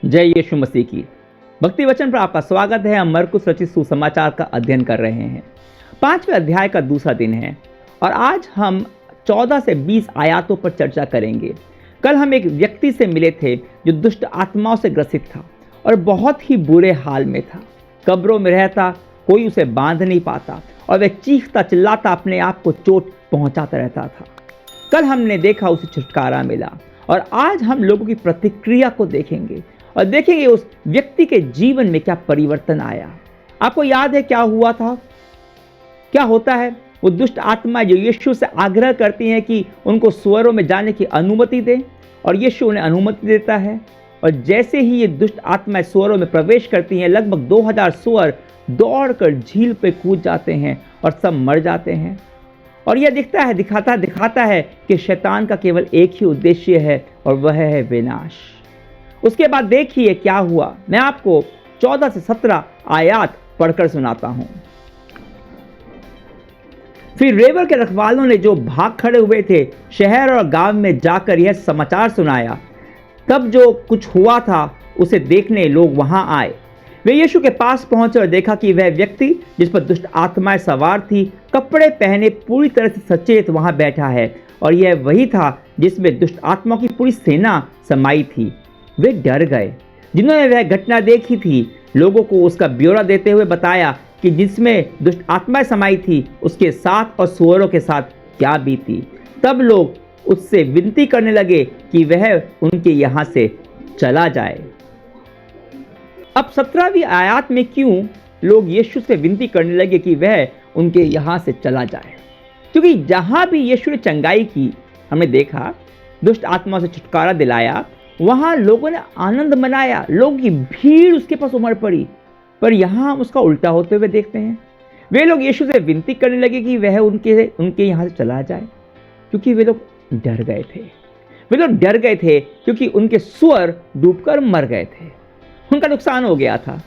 जय यीशु मसीह की। भक्ति वचन पर आपका स्वागत है। हम मरकुस रचित सुसमाचार का अध्ययन कर रहे हैं। 5वें अध्याय का दूसरा दिन है और आज हम 14 से 20 आयतों पर चर्चा करेंगे। कल हम एक व्यक्ति से मिले थे जो दुष्ट आत्माओं से ग्रसित था और बहुत ही बुरे हाल में था। कब्रों में रहता, कोई उसे बांध नहीं पाता और वह चीखता चिल्लाता अपने आप को चोट पहुंचाता रहता था। कल हमने देखा उसे छुटकारा मिला और आज हम लोगों की प्रतिक्रिया को देखेंगे और देखेंगे उस व्यक्ति के जीवन में क्या परिवर्तन आया। आपको याद है क्या हुआ था, क्या होता है? वो दुष्ट आत्मा जो यीशु से आग्रह करती हैं कि उनको सुअरों में जाने की अनुमति दें और यीशु उन्हें अनुमति देता है। और जैसे ही ये दुष्ट आत्माएं सुअरों में प्रवेश करती हैं, लगभग 2000 सुअर दौड़कर झील पे कूद जाते हैं और सब मर जाते हैं। और यह दिखाता है कि शैतान का केवल एक ही उद्देश्य है और वह है विनाश। उसके बाद देखिए क्या हुआ। मैं आपको 14 से 17 आयत पढ़कर सुनाता हूं। फिर रेवर के रखवालों ने जो भाग खड़े हुए थे शहर और गांव में जाकर यह समाचार सुनाया। तब जो कुछ हुआ था उसे देखने लोग वहां आए। वे यीशु के पास पहुंचे और देखा कि वह व्यक्ति जिस पर दुष्ट आत्माएं सवार थी, कपड़े पहने पूरी तरह से सचेत वहां बैठा है और यह वही था जिसमें दुष्ट आत्माओं की पूरी सेना समाई थी। वे डर गए। जिन्होंने वह घटना देखी थी लोगों को उसका ब्यौरा देते हुए बताया कि जिसमें दुष्ट आत्माएं समाई थी उसके साथ और सुअरों के साथ क्या बीती। तब लोग उससे विनती करने लगे कि वह उनके यहाँ से चला जाए। अब 17वीं आयत में क्यों लोग यीशु से विनती करने लगे कि वह उनके यहाँ से चला जाए? क्योंकि जहाँ भी यीशु ने चंगाई की, हमने देखा दुष्ट आत्मा से छुटकारा दिलाया, वहाँ लोगों ने आनंद मनाया, लोगों की भीड़ उसके पास उमड़ पड़ी। पर यहाँ हम उसका उल्टा होते हुए देखते हैं। वे लोग यीशु से विनती करने लगे कि वह उनके यहाँ से चला जाए, क्योंकि वे लोग डर गए थे। वे लोग डर गए थे क्योंकि उनके सुअर डूबकर मर गए थे, उनका नुकसान हो गया था।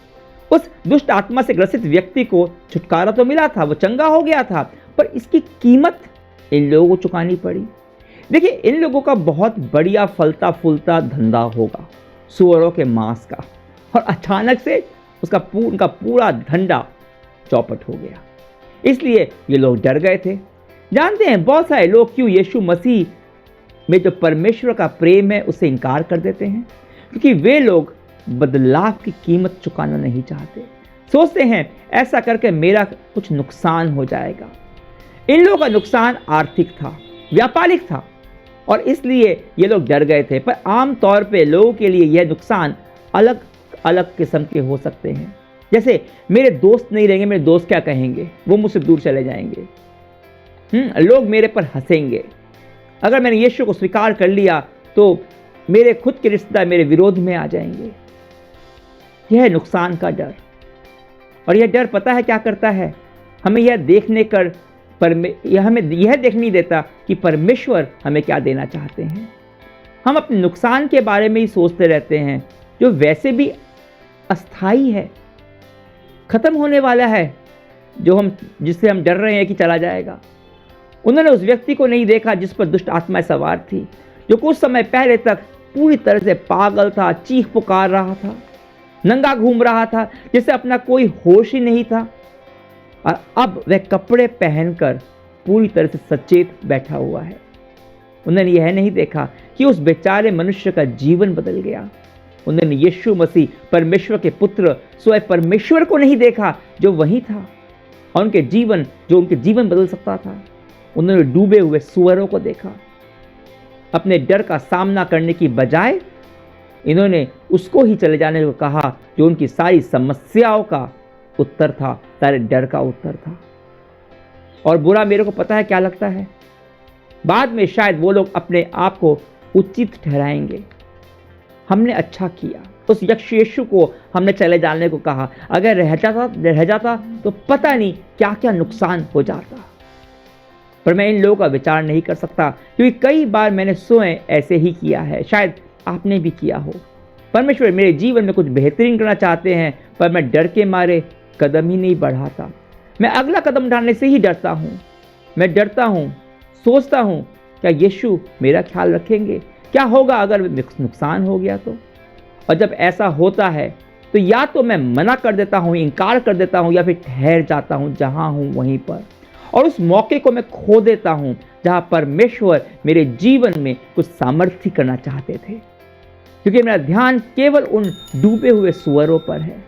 उस दुष्ट आत्मा से ग्रसित व्यक्ति को छुटकारा तो मिला था, वो चंगा हो गया था, पर इसकी कीमत इन लोगों को चुकानी पड़ी। देखिए, इन लोगों का बहुत बढ़िया फलता फूलता धंधा होगा सुअरों के मांस का, और अचानक से उनका पूरा धंधा चौपट हो गया। इसलिए ये लोग डर गए थे। जानते हैं बहुत सारे लोग क्यों यीशु मसीह में जो परमेश्वर का प्रेम है उससे इनकार कर देते हैं? क्योंकि वे लोग बदलाव की कीमत चुकाना नहीं चाहते। सोचते हैं ऐसा करके मेरा कुछ नुकसान हो जाएगा। इन लोगों का नुकसान आर्थिक था, व्यापारिक था, और इसलिए ये लोग डर गए थे। पर आम तौर पे लोगों के लिए यह नुकसान अलग अलग किस्म के हो सकते हैं। जैसे मेरे दोस्त नहीं रहेंगे, मेरे दोस्त क्या कहेंगे, वो मुझसे दूर चले जाएंगे। लोग मेरे पर हंसेंगे। अगर मैंने यीशु को स्वीकार कर लिया तो मेरे खुद के रिश्तेदार मेरे विरोध में आ जाएंगे। यह नुकसान का डर। और यह डर पता है क्या करता है? हमें यह देखने देता कि परमेश्वर हमें क्या देना चाहते हैं। हम अपने नुकसान के बारे में ही सोचते रहते हैं, जो वैसे भी अस्थाई है, खत्म होने वाला है, जिससे हम डर रहे हैं कि चला जाएगा। उन्होंने उस व्यक्ति को नहीं देखा जिस पर दुष्ट आत्माएं सवार थी, जो कुछ समय पहले तक पूरी तरह से पागल था, चीख पुकार रहा था, नंगा घूम रहा था, जिसे अपना कोई होश ही नहीं था। और अब वह कपड़े पहनकर पूरी तरह से सचेत बैठा हुआ है। उन्होंने यह नहीं देखा कि उस बेचारे मनुष्य का जीवन बदल गया। उन्होंने यीशु मसीह परमेश्वर के पुत्र स्वयं परमेश्वर को नहीं देखा जो वही था और उनके जीवन बदल सकता था। उन्होंने डूबे हुए सुअरों को देखा। अपने डर का सामना करने की बजाय इन्होंने उसको ही चले जाने को कहा जो उनकी सारी समस्याओं का उत्तर था, सारे डर का उत्तर था। और बुरा मेरे को पता है क्या लगता है, बाद में शायद वो लोग अपने आप को उचित ठहराएंगे। हमने अच्छा किया, उस यीशु को हमने चले जाने को कहा। अगर रह जाता तो पता नहीं क्या क्या नुकसान हो जाता। पर मैं इन लोगों का विचार नहीं कर सकता, क्योंकि कई बार मैंने स्वयं ऐसे ही किया है, शायद आपने भी किया हो। परमेश्वर मेरे जीवन में कुछ बेहतरीन करना चाहते हैं, पर मैं डर के मारे कदम ही नहीं बढ़ाता। मैं अगला कदम उठाने से ही डरता हूँ। मैं डरता हूँ, सोचता हूँ क्या यीशु मेरा ख्याल रखेंगे, क्या होगा अगर नुकसान हो गया तो। और जब ऐसा होता है तो या तो मैं मना कर देता हूँ, इनकार कर देता हूँ, या फिर ठहर जाता हूँ जहाँ हूँ वहीं पर, और उस मौके को मैं खो देता हूँ जहाँ परमेश्वर मेरे जीवन में कुछ सामर्थ्य करना चाहते थे, क्योंकि मेरा ध्यान केवल उन डूबे हुए सुअरों पर है।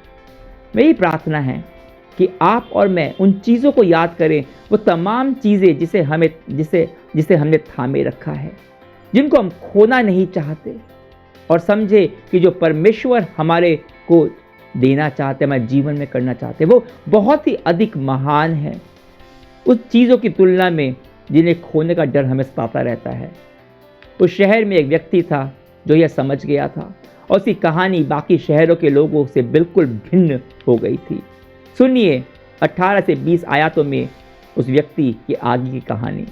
मेरी प्रार्थना है कि आप और मैं उन चीज़ों को याद करें, वो तमाम चीज़ें जिसे हमने थामे रखा है, जिनको हम खोना नहीं चाहते, और समझे कि जो परमेश्वर हमारे को देना चाहते, हमारे जीवन में करना चाहते, वो बहुत ही अधिक महान है उस चीज़ों की तुलना में जिन्हें खोने का डर हमें सताता रहता है। उस शहर में एक व्यक्ति था जो यह समझ गया था, और उसकी कहानी बाकी शहरों के लोगों से बिल्कुल भिन्न हो गई थी। सुनिए 18 से 20 आयतों में उस व्यक्ति की आगे की कहानी।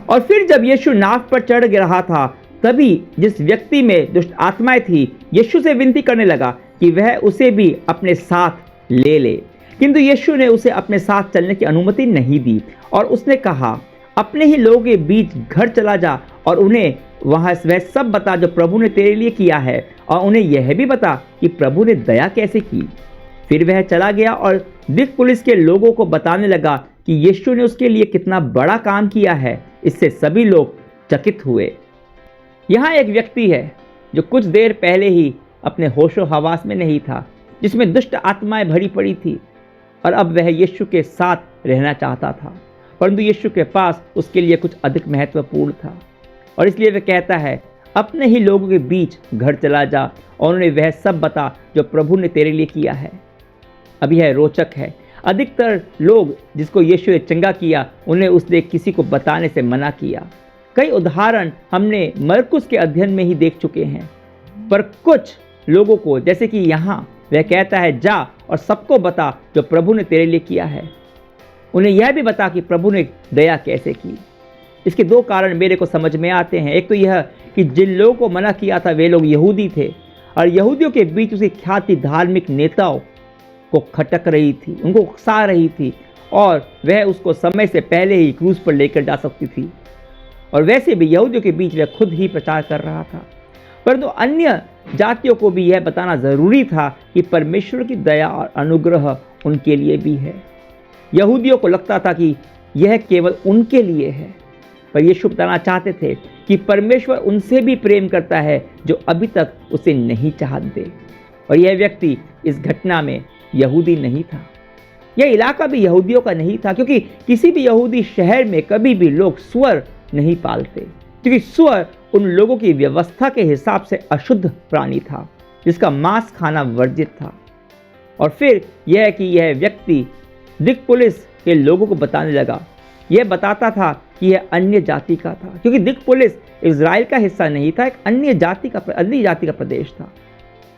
और फिर जब यीशु नाव पर चढ़ रहा था, तभी जिस व्यक्ति में दुष्ट आत्माएं थी यीशु से विनती करने लगा कि वह उसे भी अपने साथ ले ले, किंतु यीशु ने उसे अपने साथ चलने की अनुमति नहीं दी, और उसने कहा, अपने ही लोगों के बीच घर चला जा और उन्हें वह सब बता जो प्रभु ने तेरे लिए किया है, और उन्हें यह भी बता कि प्रभु ने दया कैसे की। फिर वह चला गया और दिकपुलिस के लोगों को बताने लगा कि यीशु ने उसके लिए कितना बड़ा काम किया है। इससे सभी लोग चकित हुए। यहाँ एक व्यक्ति है जो कुछ देर पहले ही अपने होशो हवास में नहीं था, जिसमें दुष्ट आत्माएं भरी पड़ी थी, और अब वह यीशु के साथ रहना चाहता था, परंतु यीशु के पास उसके लिए कुछ अधिक महत्वपूर्ण था, और इसलिए वह कहता है, अपने ही लोगों के बीच घर चला जा और उन्हें वह सब बता जो प्रभु ने तेरे लिए किया है। अब यह रोचक है, अधिकतर लोग जिसको यीशु ने चंगा किया उन्हें उसने किसी को बताने से मना किया। कई उदाहरण हमने मरकुस के अध्ययन में ही देख चुके हैं, पर कुछ लोगों को, जैसे कि यहाँ वह कहता है, जा और सबको बता जो प्रभु ने तेरे लिए किया है, उन्हें यह भी बता कि प्रभु ने दया कैसे की। इसके दो कारण मेरे को समझ में आते हैं। एक तो यह कि जिन लोगों को मना किया था वे लोग यहूदी थे, और यहूदियों के बीच उसकी ख्याति धार्मिक नेताओं को खटक रही थी, उनको उकसा रही थी, और वह उसको समय से पहले ही क्रूस पर लेकर जा सकती थी। और वैसे भी यहूदियों के बीच वह खुद ही प्रचार कर रहा था, परंतु अन्य जातियों को भी यह बताना ज़रूरी था कि परमेश्वर की दया और अनुग्रह उनके लिए भी है। यहूदियों को लगता था कि यह केवल उनके लिए है, पर यीशु बताना चाहते थे कि परमेश्वर उनसे भी प्रेम करता है जो अभी तक उसे नहीं चाहते। और यह व्यक्ति इस घटना में यहूदी नहीं था, यह इलाका भी यहूदियों का नहीं था, क्योंकि किसी भी यहूदी शहर में कभी भी लोग सुअर नहीं पालते, क्योंकि सुअर उन लोगों की व्यवस्था के हिसाब से अशुद्ध प्राणी था जिसका मांस खाना वर्जित था। और फिर यह कि यह व्यक्ति दिकपुलिस के लोगों को बताने लगा, यह बताता था कि यह अन्य जाति का था, क्योंकि दिकपुलिस इज़राइल का हिस्सा नहीं था, एक अन्य जाति का प्रदेश था।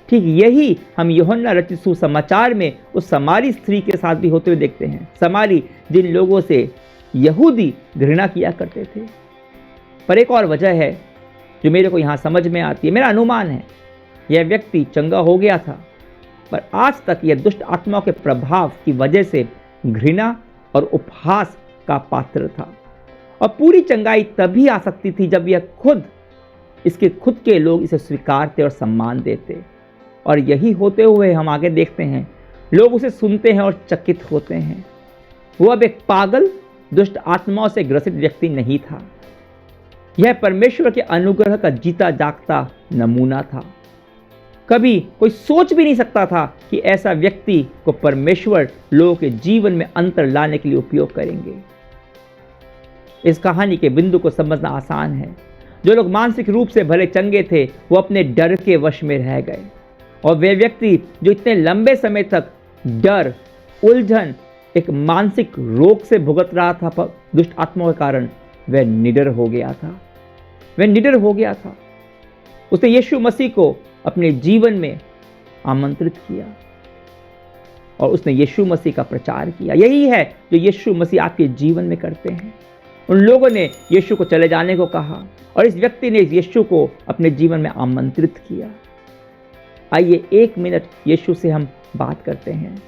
ठीक यही हम यूहन्ना रचित सुसमाचार में उस समारी स्त्री के साथ भी होते हुए देखते हैं। समारी जिन लोगों से यहूदी घृणा किया करते थे। पर एक और वजह है जो मेरे को यहाँ समझ में आती है। मेरा अनुमान है यह व्यक्ति चंगा हो गया था, पर आज तक यह दुष्ट आत्माओं के प्रभाव की वजह से घृणा और उपहास का पात्र था, और पूरी चंगाई तभी आ सकती थी जब यह इसके खुद के लोग इसे स्वीकारते और सम्मान देते। और यही होते हुए हम आगे देखते हैं, लोग उसे सुनते हैं और चकित होते हैं। वो अब एक पागल दुष्ट आत्माओं से ग्रसित व्यक्ति नहीं था, यह परमेश्वर के अनुग्रह का जीता जागता नमूना था। कभी कोई सोच भी नहीं सकता था कि ऐसा व्यक्ति को परमेश्वर लोगों के जीवन में अंतर लाने के लिए उपयोग करेंगे। इस कहानी के बिंदु को समझना आसान है। जो लोग मानसिक रूप से भले चंगे थे वो अपने डर के वश में रह गए, और वे व्यक्ति जो इतने लंबे समय तक डर, उलझन, एक मानसिक रोग से भुगत रहा था दुष्ट आत्माओं के कारण, वह निडर हो गया था। उसने यीशु मसीह को अपने जीवन में आमंत्रित किया और उसने यीशु मसीह का प्रचार किया। यही है जो यीशु मसीह आपके जीवन में करते हैं। उन लोगों ने यीशु को चले जाने को कहा और इस व्यक्ति ने यीशु को अपने जीवन में आमंत्रित किया। आइए 1 मिनट यीशु से हम बात करते हैं।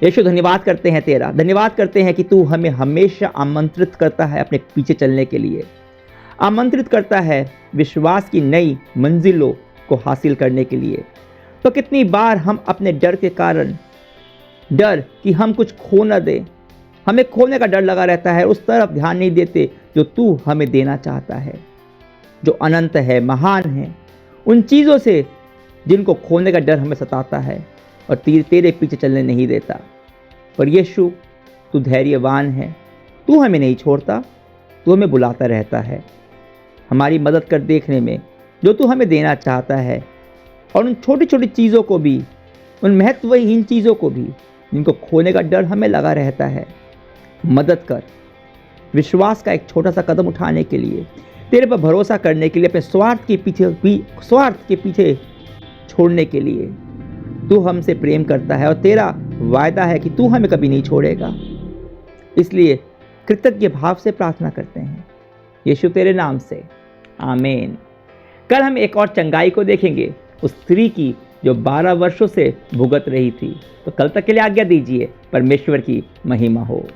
यीशु, धन्यवाद करते हैं तेरा, धन्यवाद करते हैं कि तू हमें हमेशा आमंत्रित करता है अपने पीछे चलने के लिए। आमंत्रित करता है विश्वास की नई मंजिलों को हासिल करने के लिए। तो कितनी बार हम अपने डर के कारण, डर कि हम कुछ खो न दें, हमें खोने का डर लगा रहता है, उस तरफ ध्यान नहीं देते जो तू हमें देना चाहता है, जो अनंत है, महान है, उन चीज़ों से जिनको खोने का डर हमें सताता है और तेरे पीछे चलने नहीं देता। पर यीशु, तू धैर्यवान है, तू हमें नहीं छोड़ता, तू हमें बुलाता रहता है हमारी मदद कर देखने में जो तू हमें देना चाहता है, और उन छोटी छोटी चीज़ों को भी, उन महत्वहीन चीज़ों को भी जिनको खोने का डर हमें लगा रहता है, मदद कर। विश्वास का एक छोटा सा कदम उठाने के लिए, तेरे पर भरोसा करने के लिए, अपने स्वार्थ के पीछे छोड़ने के लिए तू हमसे प्रेम करता है और तेरा वायदा है कि तू हमें कभी नहीं छोड़ेगा। इसलिए कृतज्ञ भाव से प्रार्थना करते हैं यीशु तेरे नाम से, आमीन। कल हम एक और चंगाई को देखेंगे, उस स्त्री की जो 12 वर्षों से भुगत रही थी। तो कल तक के लिए आज्ञा दीजिए। परमेश्वर की महिमा हो।